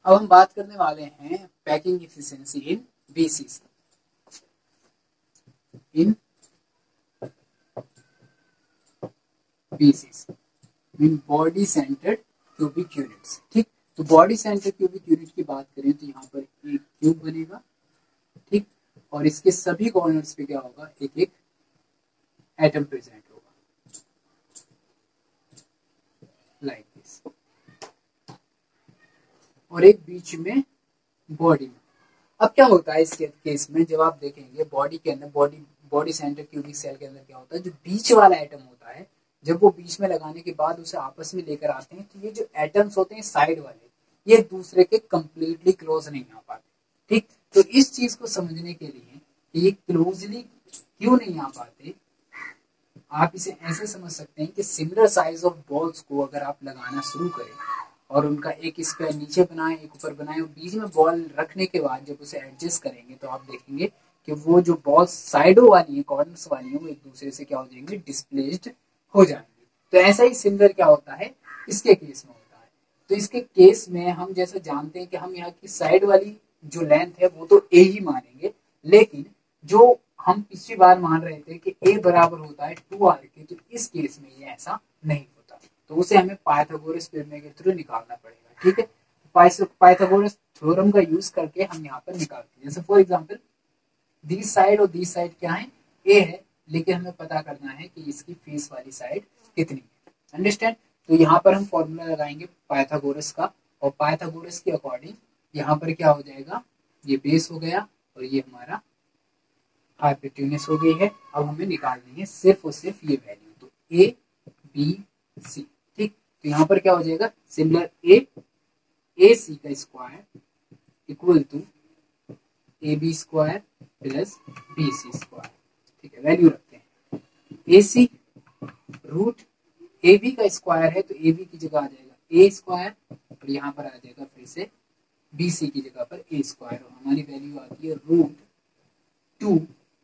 अब हम बात करने वाले हैं packing efficiency in BCC, in BCC mean body centred cubic units. ठीक, तो बॉडी सेंटर्ड क्यूबिक यूनिट की बात करें तो यहाँ पर एक क्यूब बनेगा, ठीक, और इसके सभी कॉर्नर्स पे क्या होगा, एक एक एटम प्रेजेंट होगा, लाइक दिस, और एक बीच में बॉडी में। अब क्या होता है इस केस में, जब आप देखेंगे बॉडी के अंदर, बॉडी सेंटर क्यूबिक सेल के अंदर क्या होता है, जो बीच वाला एटम होता है, जब वो बीच में लगाने के बाद उसे आपस में लेकर आते हैं, तो ये जो एटम्स होते हैं साइड वाले, ये एक दूसरे के कंप्लीटली क्लोज नहीं आ पाते। ठीक, तो इस चीज को समझने के लिए ये क्लोजली क्यों नहीं आ पाते, आप इसे ऐसे समझ सकते हैं कि सिमिलर साइज ऑफ बॉल्स को अगर आप लगाना शुरू करें और उनका एक स्क्वायर नीचे बनाए एक ऊपर बनाए और बीच में बॉल रखने के बाद जब उसे एडजस्ट करेंगे तो आप देखेंगे कि वो जो बॉल साइडों वाली है, कॉर्नर्स वाली है, वो एक दूसरे से क्या हो जाएंगे, डिस्प्लेस्ड हो जाएंगे। तो ऐसा ही सिमिलर क्या होता है इसके केस में होता है। तो इसके केस में हम जैसे जानते हैं कि हम यहाँ की साइड वाली जो लेंथ है वो तो ए ही मानेंगे, लेकिन जो हम पिछली बार मान रहे थे कि ए बराबर होता है 2r के, तो इस केस में ये ऐसा नहीं होता, तो उसे हमें पाइथागोरस प्रमेय के थ्रू निकालना पड़ेगा। ठीक है, पाइथागोरस थ्योरम का यूज करके हम यहाँ पर निकालते हैं। जैसे फॉर एग्जांपल दिस साइड और दिस साइड क्या है, ए है, लेकिन हमें पता करना है कि इसकी फेस वाली साइड कितनी है। अंडरस्टैंड? तो यहाँ पर हम फॉर्मूला लगाएंगे पाइथागोरस का, और पाइथागोरस के अकॉर्डिंग यहाँ पर क्या हो जाएगा, ये बेस हो गया और ये हमारा हाइपोटेन्यूस हो गई है। अब हमें निकालनी है सिर्फ और सिर्फ ये वैल्यू, तो ए बी सी। ठीक, तो यहाँ पर क्या हो जाएगा, सिमिलर ए सी का square equal to A B square plus B C square. ठीक है, वैल्यू रखते हैं, A C root A B का स्क्वायर है तो ए बी की जगह आ जाएगा ए स्क्वायर, और यहाँ पर आ जाएगा फिर से बी सी की जगह पर ए स्क्वायर, और हमारी वैल्यू आती है root 2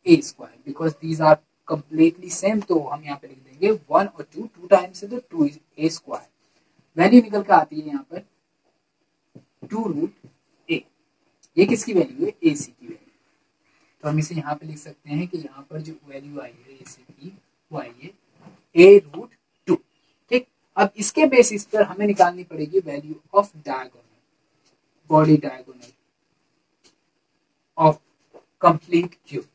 A square, because these are completely same, तो हम यहाँ पे लिख देंगे 1 और 2 टाइम्स है तो 2 ए स्क्वायर। वैल्यू निकल कर आती है यहाँ पर 2 रूट ए, ये किसकी वैल्यू है, ए सी की वैल्यू। तो हम इसे यहाँ पे लिख सकते हैं कि यहाँ पर जो वैल्यू आई है ए सी की वो आई है ए रूट 2। ठीक, अब इसके बेसिस पर हमें निकालनी पड़ेगी value of diagonal, body diagonal of complete cube.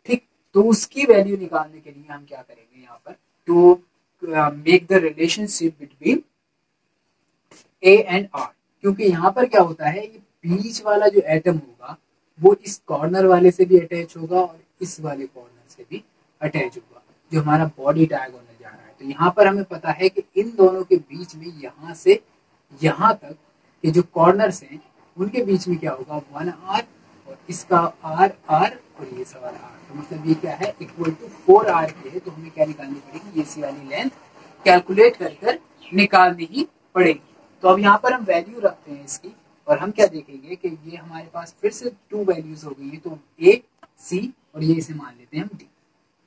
ठीक, तो उसकी वैल्यू निकालने के लिए हम क्या करेंगे यहाँ पर, to make the relationship between A and R, क्योंकि यहाँ पर क्या होता है, ये बीच वाला जो एटम होगा वो इस कॉर्नर वाले से भी अटैच होगा और इस वाले कॉर्नर से भी अटैच होगा, जो हमारा बॉडी डायगोनल जा रहा है। तो यहाँ पर हमें पता है कि इन दोनों के बीच में यहाँ से यहाँ तक के जो कॉर्नर्स हैं उनके बीच में क्या होगा, 1r, और इसका r और ये सवाल r, तो मतलब ये क्या है, इक्वल टू 4r के है। तो हमें क्या निकालनी पड़ेगी, ये सी वाली लेंथ कैलकुलेट कर निकालनी ही पड़ेगी। तो अब यहाँ पर हम वैल्यू रखते हैं इसकी, और हम क्या देखेंगे कि ये हमारे पास फिर से 2 वैल्यूज हो गई है, तो ए सी और ये इसे मान लेते हैं हम डी।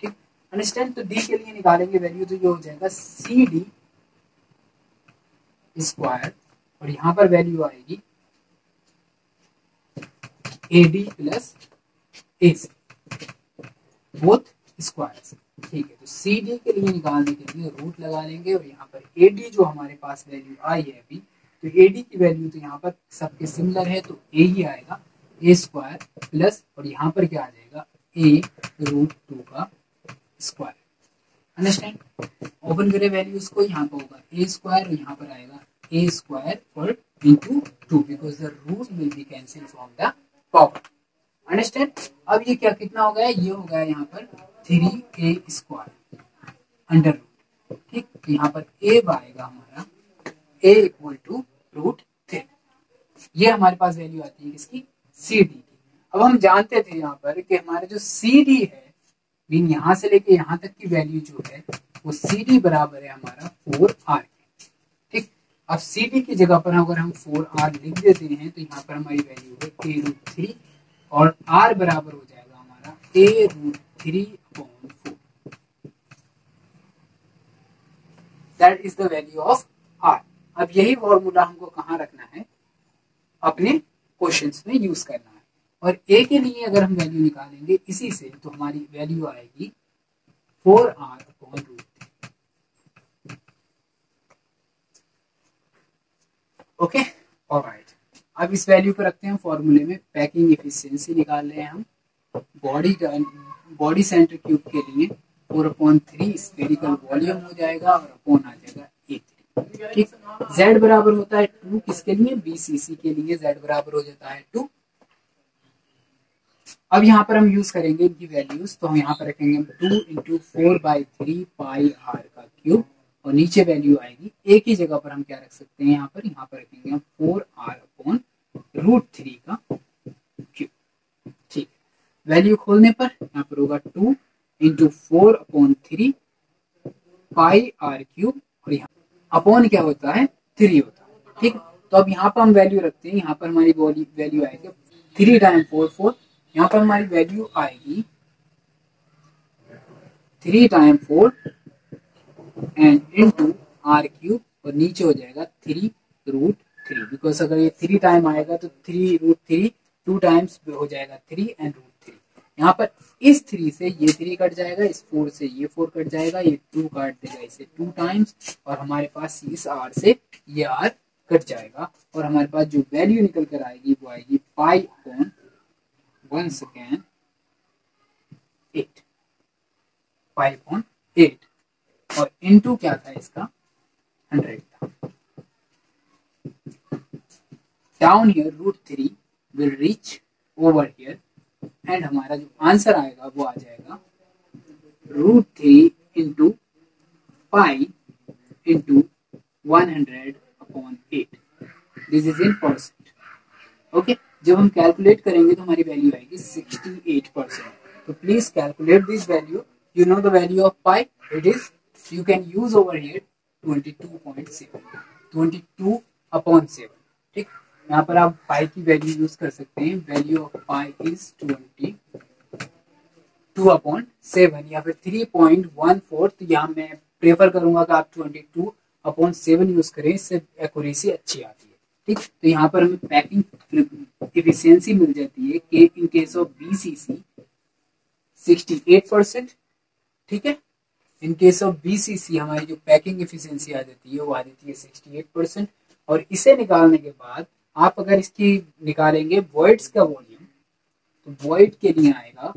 ठीक, अंडरस्टैंड? तो डी के लिए निकालेंगे वैल्यू, तो ये हो जाएगा सी डी स्क्वायर, और यहाँ पर वैल्यू आएगी A D plus A C, both squares. ठीक है, तो सी डी के लिए निकालने के लिए रूट लगा लेंगे, और यहाँ पर ए डी जो हमारे पास वैल्यू आई है अभी, तो ए डी की वैल्यू तो यहाँ पर सबके सिमिलर है, तो ए ही आएगा, ए स्क्वायर प्लस, और यहाँ पर क्या आ जाएगा, ए रूट 2 का स्क्वायर। अंडरस्टैंड? ओपन करें वैल्यूज को, यहाँ पर होगा ए स्क्वायर और यहाँ पर आएगा ए स्क्वायर और into 2, because the root will be cancel from the power. Understand? अब ये क्या कितना हो गया, ये हो गया यहाँ पर 3a स्क्वायर अंडर रूट। ठीक, तो यहाँ पर a आएगा हमारा a इक्वल टू रूट 3, ये हमारे पास वैल्यू आती है किसकी, सी डी की। अब हम जानते थे यहाँ पर कि हमारा जो सी डी है, मीन यहाँ से लेके यहाँ तक की वैल्यू जो है वो सी डी बराबर है हमारा 4r के। ठीक, अब सी डी की जगह पर अगर हम 4r लिख देते हैं तो यहाँ पर हमारी वैल्यू है a रूट 3, और r बराबर हो जाएगा हमारा a root 3/4, that is the value of r। अब यही फॉर्मूला हमको कहाँ रखना है, अपने क्वेश्चंस में यूज करना है। और ए के लिए अगर हम वैल्यू निकालेंगे इसी से तो हमारी वैल्यू आएगी 4r/√3। Okay, alright. अब इस वैल्यू को रखते हैं फॉर्मूले में। पैकिंग एफिशिएंसी निकाल रहे हैं हम। बॉडी सेंटर क्यूब के लिए 4/3 स्फेरिकल वॉल्यूम हो जाएगा और अपॉन आ जाएगा A3। ठीक, Z बराबर होता है 2 किसके लिए, BCC के लिए Z बराबर हो जाता है 2। अब यहाँ पर हम यूज करेंगे इनकी वैल्यूज, तो हम यहाँ पर रखेंगे 2 × 4/3 पाई r का क्यूब और नीचे वैल्यू आएगी a की जगह पर हम क्या रख सकते हैं, यहाँ पर रखेंगे हम 4r/√3 का क्यूब। ठीक, वैल्यू खोलने पर यहाँ पर होगा 2 × 4/3 पाई r क्यूब और यहाँ अपॉन क्या होता है 3 होता है। ठीक, तो अब यहाँ पर हम वैल्यू रखते हैं, यहाँ पर हमारी वैल्यू आएगी 3 × 4 4, यहाँ पर हमारी वैल्यू आएगी 3 × 4 एंड इनटू r³ और नीचे हो जाएगा 3√3, बिकॉज अगर ये 3 टाइम आएगा तो 3√3 2 टाइम्स हो जाएगा 3 एंड √3। यहाँ पर इस 3 से ये 3 कट जाएगा, इस 4 से ये 4 कट जाएगा, ये 2 काट देगा इसे 2 टाइम्स और हमारे पास इस r से ये r कट जाएगा और हमारे पास जो वैल्यू निकल कर आएगी वो आएगी π/1 सेकेंड 8, π/8 और इनटू क्या था इसका 100 था। Down here √3 will reach over here and हमारा जो आंसर आएगा वो आ जाएगा √3 × π × 100/8। This is in percent. Okay, जब हम कैलकुलेट करेंगे तो हमारी वैल्यू आएगी 68%। तो please calculate this value. You know the value of pi, it is you can use over here 22.7, 22/7। ठीक, यहाँ पर आप पाई की वैल्यू यूज कर सकते हैं। वैल्यू ऑफ पाई इज 22/7 या फिर 3.14। तो यहाँ मैं प्रेफर करूंगा कि आप 22/7 यूज करें, इससे एक्यूरेसी अच्छी आती है। ठीक, तो यहाँ पर हमें पैकिंग एफिशिएंसी मिल जाती है कि इन केस ऑफ BCC 68%। ठीक है, इन केस ऑफ BCC हमारी जो पैकिंग एफिशिएंसी आ जाती है वो आ जाती है 68%। और इसे निकालने के बाद आप अगर इसकी निकालेंगे वॉइड्स का वॉल्यूम, तो वॉइड के लिए आएगा,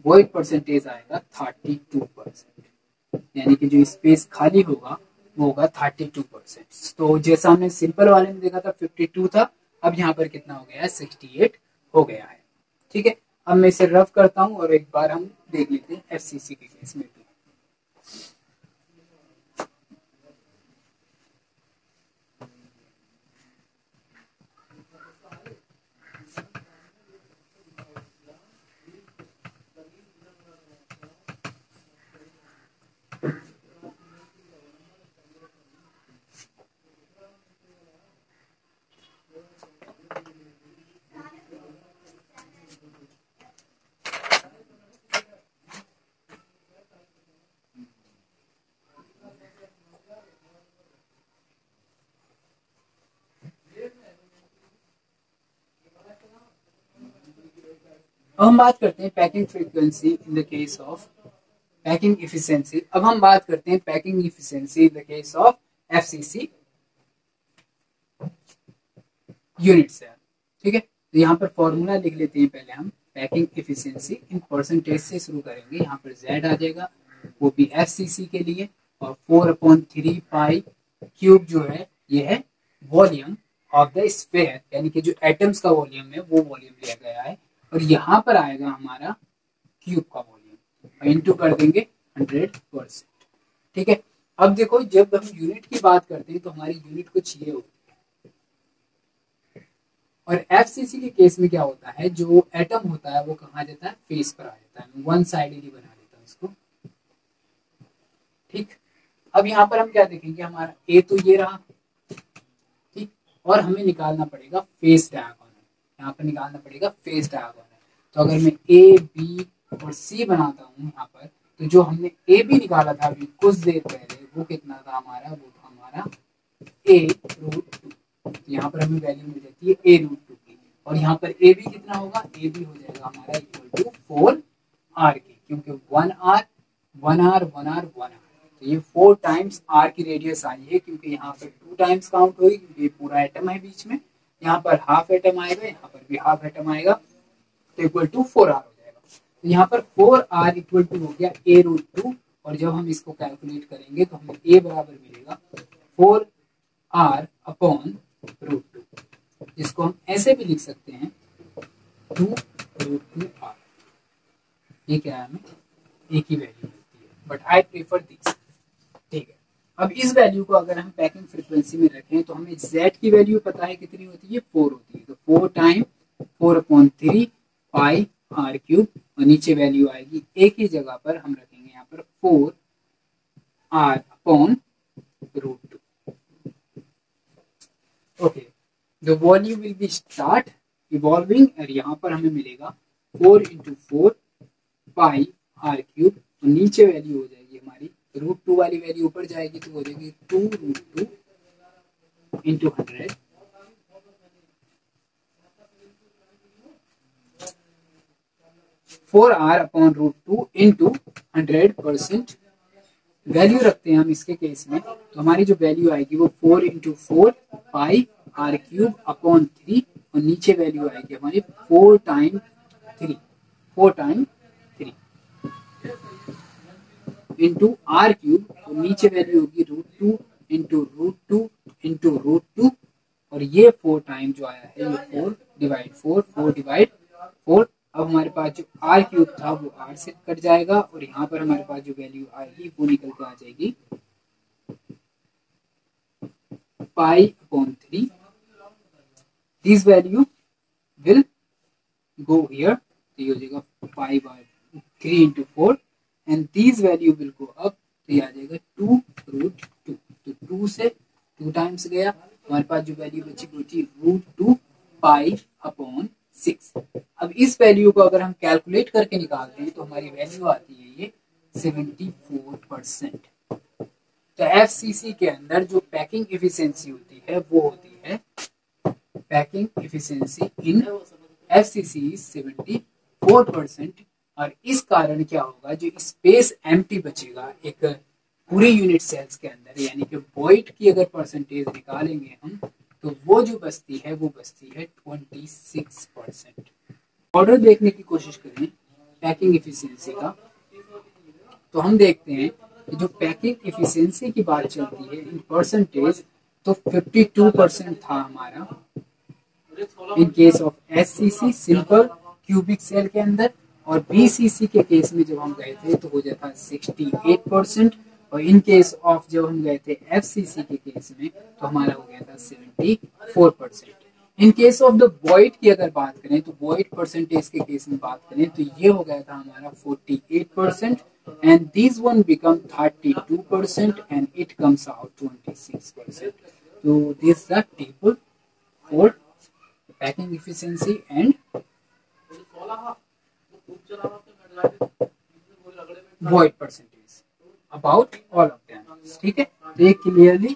वॉइड परसेंटेज आएगा 32%, यानी कि जो स्पेस खाली होगा वो होगा 32%। तो जैसा हमने सिंपल वाले में देखा था 52 था, अब यहाँ पर कितना हो गया है 68 हो गया है। ठीक है, अब मैं इसे रफ करता हूं और एक बार हम देख लेते हैं FCC के केस में भी। अब हम बात करते हैं packing frequency in the case of packing efficiency. अब हम बात करते हैं packing efficiency in the case of FCC unit cell. ठीक है, तो यहाँ पर फॉर्मूला लिख लेते हैं पहले हम। पैकिंग एफिशिएंसी इन परसेंटेज से शुरू करेंगे, यहाँ पर Z आ जाएगा, वो भी FCC के लिए, और 4/3 पाई क्यूब जो है ये है वॉल्यूम ऑफ द स्फीयर, यानी कि जो एटम्स का वॉल्यूम है वो वॉल्यूम लिया गया है, और यहाँ पर आएगा हमारा क्यूब का वॉल्यूम, इनटू कर देंगे 100%। ठीक है, अब देखो जब हम यूनिट की बात करते हैं तो हमारी यूनिट कुछ ये होती है, और FCC के केस में क्या होता है, जो एटम होता है वो कहाँ जाता है, फेस पर आ जाता है, वन साइडेडली बना देता है उसको। ठीक, अब यहाँ पर हम क्या देखेंगे, हमारा A तो ये रहा, ठीक, और हमें निकालना पड़ेगा फेस डायगोनल, यहाँ पर निकालना पड़ेगा फेस डायगोनल। तो अगर मैं A, B और C बनाता हूँ यहाँ पर, तो जो हमने A B निकाला था अभी कुछ देर पहले, वो कितना था हमारा, वो था हमारा A√2। तो यहाँ पर हमें वैल्यू मिल जाती है a√2 की, और यहाँ पर a भी कितना होगा, a भी हो जाएगा हमारा इक्वल टू 4r के, क्योंकि 1r 1r 1r 1r, तो ये 4 टाइम्स r की रेडियस आई है, क्योंकि यहाँ पर 2 टाइम्स काउंट होगी, क्योंकि ये पूरा एटम है बीच में, यहाँ पर हाफ एटम आएगा, यहाँ पर भी हाफ एटम आएगा, तो इक्वल टू 4r हो जाएगा। तो यहाँ पर 4r इक्वल टू हो गया a√2, और जब हम इसको कैलकुलेट करेंगे तो हमें a बराबर मिलेगा 4r अपॉन √2, जिसको हम ऐसे भी लिख सकते हैं 2√2r। ये क्या है, हमें एक ही वैल्यू मिलती है, बट आई प्रेफर दिस। ठीक है, अब इस वैल्यू को अगर हम पैकिंग फ्रीक्वेंसी में रखें तो हमें z की वैल्यू पता है कितनी होती है, 4 होती है, तो 4 टाइम 4/3 पाई r क्यूब, और नीचे वैल्यू आएगी एक ही जगह पर हम रखेंगे यहाँ पर 4r upon √2। Okay, the volume will be start evolving, और यहाँ पर हमें मिलेगा 4 × 4 पाई r क्यूब, और नीचे वैल्यू हो जाएगी हमारी √2 वाली वैल्यू ऊपर जाएगी, तो हो जाएगी 2√2 × 100 4r अपॉन √2 इंटू 100%। वैल्यू रखते हैं हम इसके केस में, तो हमारी जो वैल्यू आएगी वो 4 × 4 पाई r क्यूब अपॉन 3, और नीचे वैल्यू आएगी हमारी 4 टाइम 3 इंटू r क्यूब, और नीचे वैल्यू होगी √2 इंटू √2, और ये 4 टाइम जो आया है ये 4 डिवाइड 4। अब हमारे पास जो r क्यूब था वो r से कट जाएगा, और यहाँ पर हमारे पास जो वैल्यू आएगी वो निकल के आ जाएगी pi upon 3। This value will go here, तो ये हो जाएगा pi by 3 × 4, and this value will go up, तो ये आ जाएगा 2√2, तो 2 से 2 टाइम्स गया, हमारे पास जो वैल्यू बची वो थी √2 पाई अपॉन 6। अब इस वैल्यू को अगर हम कैलकुलेट करके निकालते हैं तो हमारी वैल्यू आती है ये 74%। तो एफसीसी के अंदर जो पैकिंग एफिशिएंसी होती है वो होती है, पैकिंग एफिशिएंसी इन एफसीसी 74%, और इस कारण क्या होगा, जो स्पेस एम्प्टी बचेगा एक पूरे यूनिट सेल्स के अंदर, यानी कि वॉइड की अगर परसेंटेज निकालेंगे हम, तो वो जो बचती है वो बचती है 26%। ऑर्डर देखने की कोशिश करें पैकिंग एफिशिएंसी का, तो हम देखते हैं कि जो पैकिंग एफिशिएंसी की बात चलती है इन परसेंटेज, तो 52% था हमारा in case of SCC simple cubic cell के अंदर, और बीसीसी के केस में जब हम गए थे तो हो जाता 68%, और इन केस ऑफ जब हम गए थे एफसीसी के केस में तो हमारा हो गया था 74%। इन केस ऑफ द वॉइड की अगर बात करें तो वॉइड परसेंटेज के केस में बात करें तो ये हो गया था हमारा 48%, and this one become 32%, and it comes out 26%। तो this the table for packing efficiency and void percentage about all of them। ठीक है, तो ये क्लियरली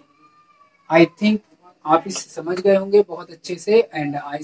आई थिंक आप इसे समझ गए होंगे बहुत अच्छे से, एंड आई